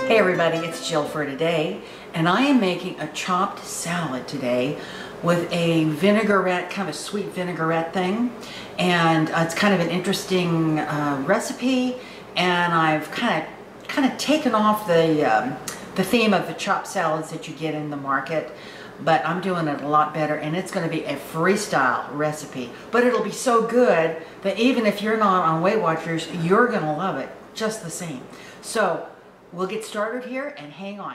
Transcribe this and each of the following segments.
Hey everybody, it's Jill for today, and I am making a chopped salad today with a vinaigrette, kind of a sweet vinaigrette thing, and it's kind of an interesting recipe, and I've kind of taken off the theme of the chopped salads that you get in the market, but I'm doing it a lot better, and it's going to be a freestyle recipe, but it'll be so good that even if you're not on Weight Watchers, you're going to love it just the same. So we'll get started here and hang on.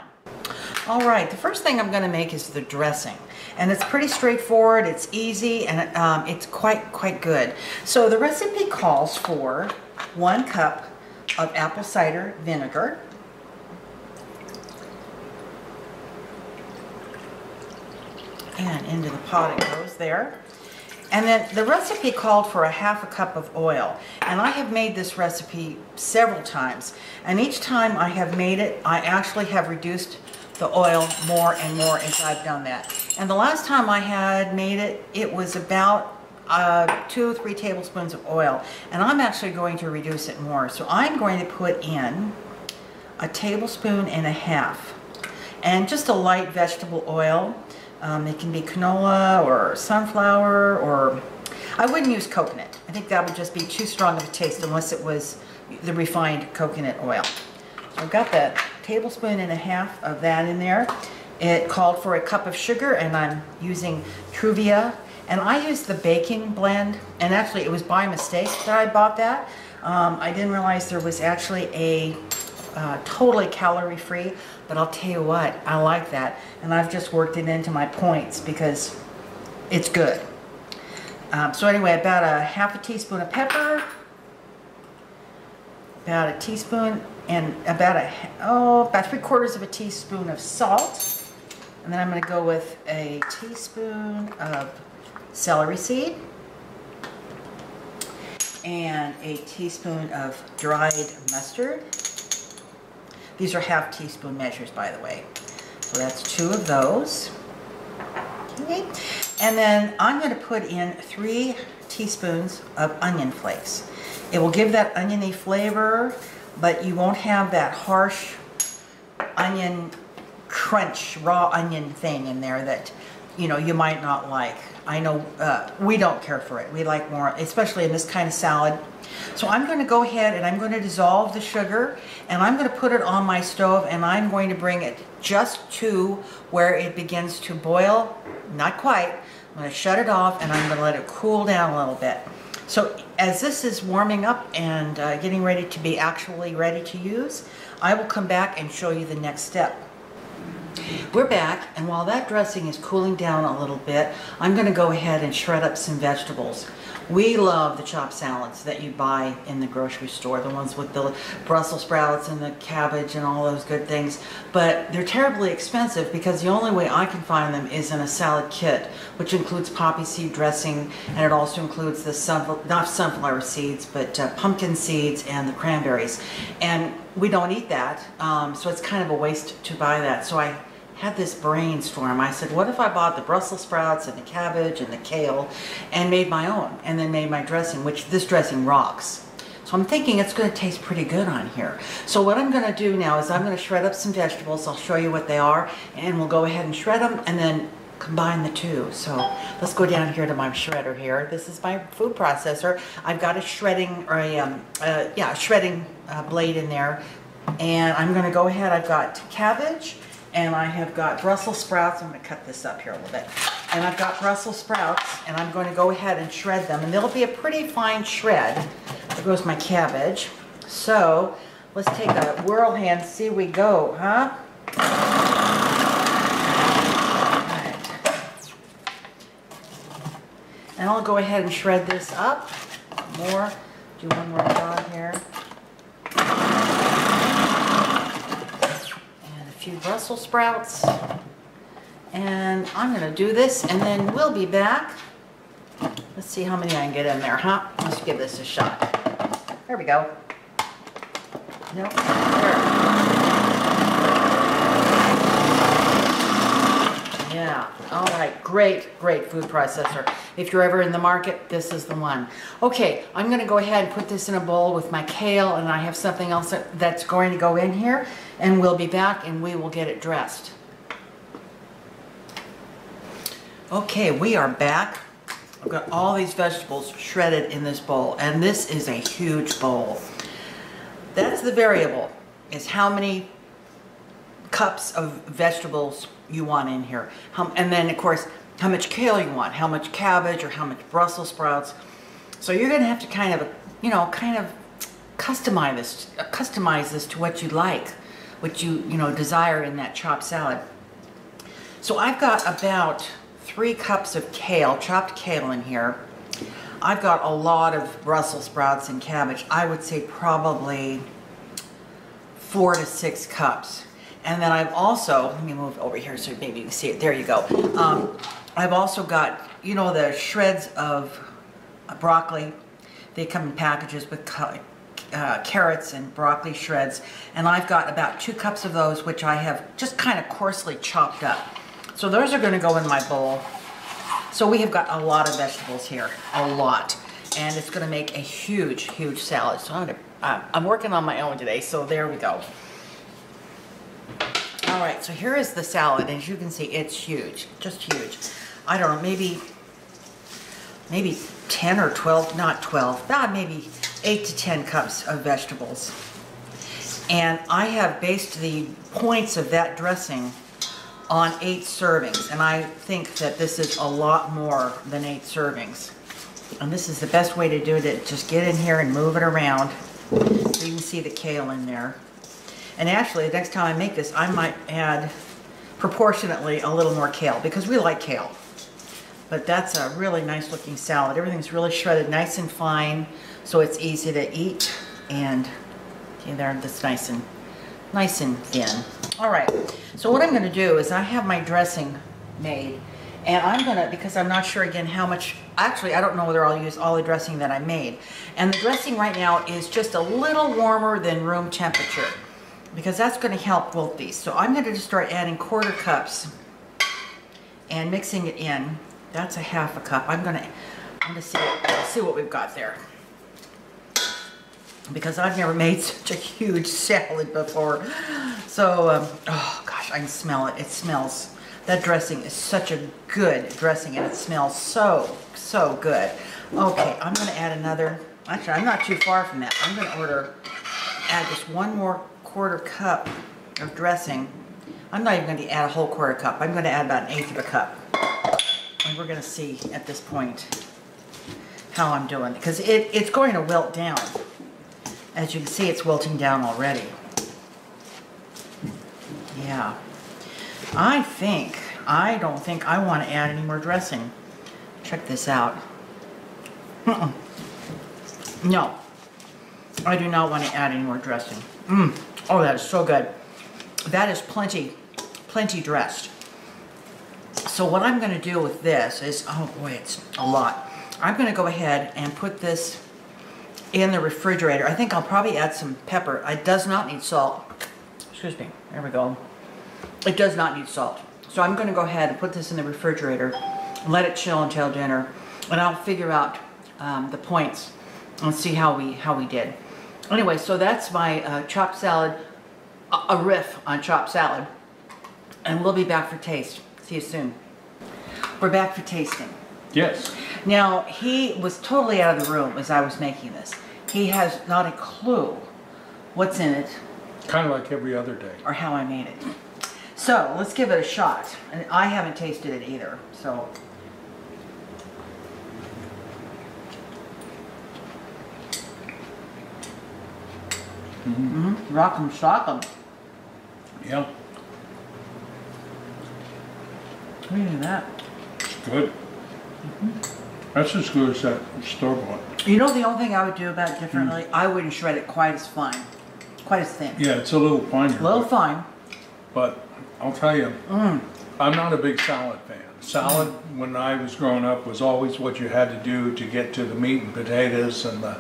All right, the first thing I'm going to make is the dressing, and it's pretty straightforward, it's easy, and it's quite good. So the recipe calls for 1 cup of apple cider vinegar, and into the pot it goes there. And then the recipe called for 1/2 cup of oil, and I have made this recipe several times, and each time I have made it, I actually have reduced the oil more and more as I've done that. And the last time I had made it, it was about 2 or 3 tablespoons of oil, and I'm actually going to reduce it more. So I'm going to put in 1.5 tablespoons, and just a light vegetable oil. It can be canola or sunflower, or I wouldn't use coconut. I think that would just be too strong of a taste unless it was the refined coconut oil. So I've got that 1.5 tablespoons of that in there. It called for 1 cup of sugar, and I'm using Truvia. And I used the baking blend, and actually it was by mistake that I bought that. I didn't realize there was actually a totally calorie-free, but I'll tell you what, I like that, and I've just worked it into my points because it's good. So anyway, about 1/2 teaspoon of pepper, about 1 teaspoon, and about 3/4 teaspoon of salt, and then I'm going to go with 1 teaspoon of celery seed and 1 teaspoon of dried mustard. These are 1/2 teaspoon measures, by the way. So that's 2 of those. Okay. And then I'm going to put in 3 teaspoons of onion flakes. It will give that oniony flavor, but you won't have that harsh onion crunch, raw onion thing in there that, you know, you might not like. I know we don't care for it. We like more, especially in this kind of salad. So I'm going to go ahead and I'm going to dissolve the sugar, and I'm going to put it on my stove, and I'm going to bring it just to where it begins to boil. Not quite. I'm going to shut it off, and I'm going to let it cool down a little bit. So as this is warming up and getting ready to be actually ready to use, I will come back and show you the next step. We're back, and while that dressing is cooling down a little bit, I'm going to go ahead and shred up some vegetables. We love the chopped salads that you buy in the grocery store, the ones with the Brussels sprouts and the cabbage and all those good things, but they're terribly expensive because the only way I can find them is in a salad kit, which includes poppy seed dressing, and it also includes the not sunflower seeds, but pumpkin seeds and the cranberries. And we don't eat that, so it's kind of a waste to buy that. So I had this brainstorm. I said, what if I bought the Brussels sprouts and the cabbage and the kale and made my own, and then made my dressing, which this dressing rocks. So I'm thinking it's going to taste pretty good on here. So what I'm going to do now is I'm going to shred up some vegetables. I'll show you what they are, and we'll go ahead and shred them and then combine the two. So let's go down here to my shredder here. This is my food processor. I've got a shredding, or a shredding blade in there, and I'm going to go ahead. I've got cabbage, and I have got Brussels sprouts. I'm going to cut this up here a little bit. And I've got Brussels sprouts, and I'm going to go ahead and shred them. And they'll be a pretty fine shred. There goes my cabbage. So let's take a whirl hand, see we go, huh? And I'll go ahead and shred this up more. Do one more job here. And a few Brussels sprouts. And I'm going to do this, and then we'll be back. Let's see how many I can get in there, huh? Let's give this a shot. There we go. Nope. There. Yeah. All right. Great food processor. If you're ever in the market, this is the one. Okay, I'm gonna go ahead and put this in a bowl with my kale, and I have something else that's going to go in here, and we'll be back and we will get it dressed. Okay, we are back. I've got all these vegetables shredded in this bowl, and this is a huge bowl. That's the variable, is how many cups of vegetables you want in here. And then, of course, how much kale you want, how much cabbage, or how much Brussels sprouts. So you're going to have to kind of customize this to what you like, what you desire in that chopped salad. So I've got about 3 cups of kale, chopped kale in here. I've got a lot of Brussels sprouts and cabbage. I would say probably 4 to 6 cups. And then I've also, let me move over here so maybe you can see it. There you go. I've also got, the shreds of broccoli. They come in packages with carrots and broccoli shreds. And I've got about 2 cups of those, which I have just kind of coarsely chopped up. So those are going to go in my bowl. So we have got a lot of vegetables here, a lot. And it's going to make a huge, huge salad. So I'm working on my own today, so there we go. All right, so here is the salad. As you can see, it's huge, just huge. I don't know, maybe 10 or 12, not 12, maybe 8 to 10 cups of vegetables. And I have based the points of that dressing on 8 servings, and I think that this is a lot more than 8 servings. And this is the best way to do it. Just get in here and move it around so you can see the kale in there. And actually, the next time I make this, I might add proportionately a little more kale, because we like kale. But that's a really nice looking salad. Everything's really shredded nice and fine, so it's easy to eat. And there, that's nice and thin. All right, so what I'm going to do is I have my dressing made, and I'm going to, because I'm not sure again how much, actually I don't know whether I'll use all the dressing that I made. And the dressing right now is just a little warmer than room temperature, because that's going to help wilt these. So I'm going to just start adding 1/4 cups and mixing it in. That's a 1/2 cup. I'm going to see what we've got there, because I've never made such a huge salad before. So, oh gosh, I can smell it. It smells, that dressing is such a good dressing, and it smells so, so good. Okay, I'm going to add another, actually I'm not too far from that. I'm going to add just 1 more 1/4 cup of dressing. I'm not even going to add a whole 1/4 cup. I'm going to add about 1/8 of a cup. And we're going to see at this point how I'm doing, because it's going to wilt down. As you can see, it's wilting down already. Yeah. I don't think I want to add any more dressing. Check this out. No. I do not want to add any more dressing. Oh, that is so good. That is plenty dressed. So what I'm going to do with this is, oh boy, it's a lot. I'm going to go ahead and put this in the refrigerator. I think I'll probably add some pepper. It does not need salt. Excuse me. There we go. It does not need salt. So I'm going to go ahead and put this in the refrigerator and let it chill until dinner. And I'll figure out the points and see how we did. Anyway, so that's my chopped salad, a riff on chopped salad. And we'll be back for taste. See you soon. We're back for tasting. Yes. Now, he was totally out of the room as I was making this. He has not a clue what's in it. Kind of like every other day. Or how I made it. So, let's give it a shot. And I haven't tasted it either, so. Rock 'em, shock 'em. Yeah. What do you think of that? It's good. That's as good as that store-bought. You know the only thing I would do about it differently? I wouldn't shred it quite as fine. Quite as thin. Yeah, it's a little finer. A little fine. But I'll tell you, I'm not a big salad fan. Salad, when I was growing up, was always what you had to do to get to the meat and potatoes and the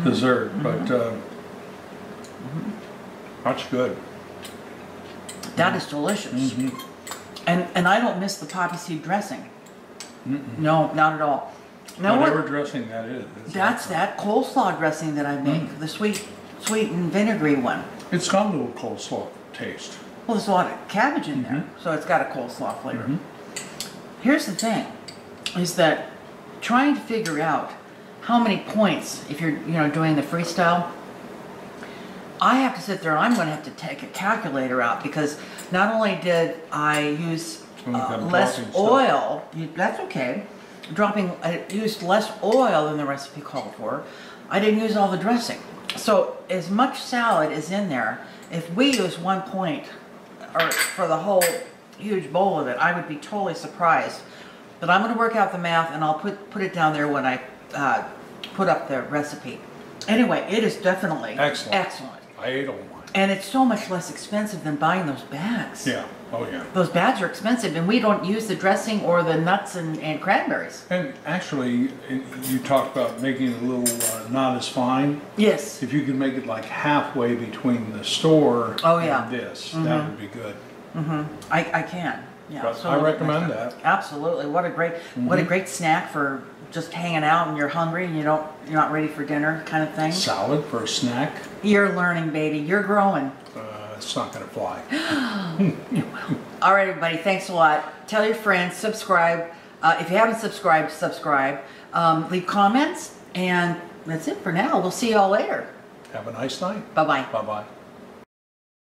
dessert. But that's good. That is delicious. And I don't miss the poppy seed dressing. No, not at all. Now Whatever dressing that is. That's that coleslaw dressing that I make, the sweet and vinegary one. It's got a little coleslaw taste. Well, there's a lot of cabbage in there, so it's got a coleslaw flavor. Here's the thing, is that trying to figure out how many points, if you're doing the freestyle, I have to sit there and I'm going to have to take a calculator out, because not only did I use less oil, that's okay, I used less oil than the recipe called for. I didn't use all the dressing. So as much salad is in there, if we use 1 point or for the whole huge bowl of it, I would be totally surprised. But I'm going to work out the math, and I'll put it down there when I put up the recipe. Anyway, it is definitely excellent. I ate all mine. And it's so much less expensive than buying those bags. Yeah. Oh yeah. Those bags are expensive, and we don't use the dressing or the nuts and cranberries. And actually, you talked about making it a little not as fine. Yes. If you could make it like halfway between the store and this, that would be good. I can. Yeah. But I recommend that. Absolutely. What a great snack for just hanging out and you're hungry and you're not ready for dinner kind of thing. Salad for a snack. You're learning, baby. You're growing. It's not going to fly. All right, everybody. Thanks a lot. Tell your friends. Subscribe. If you haven't subscribed, subscribe. Leave comments. And that's it for now. We'll see you all later. Have a nice night. Bye-bye. Bye-bye.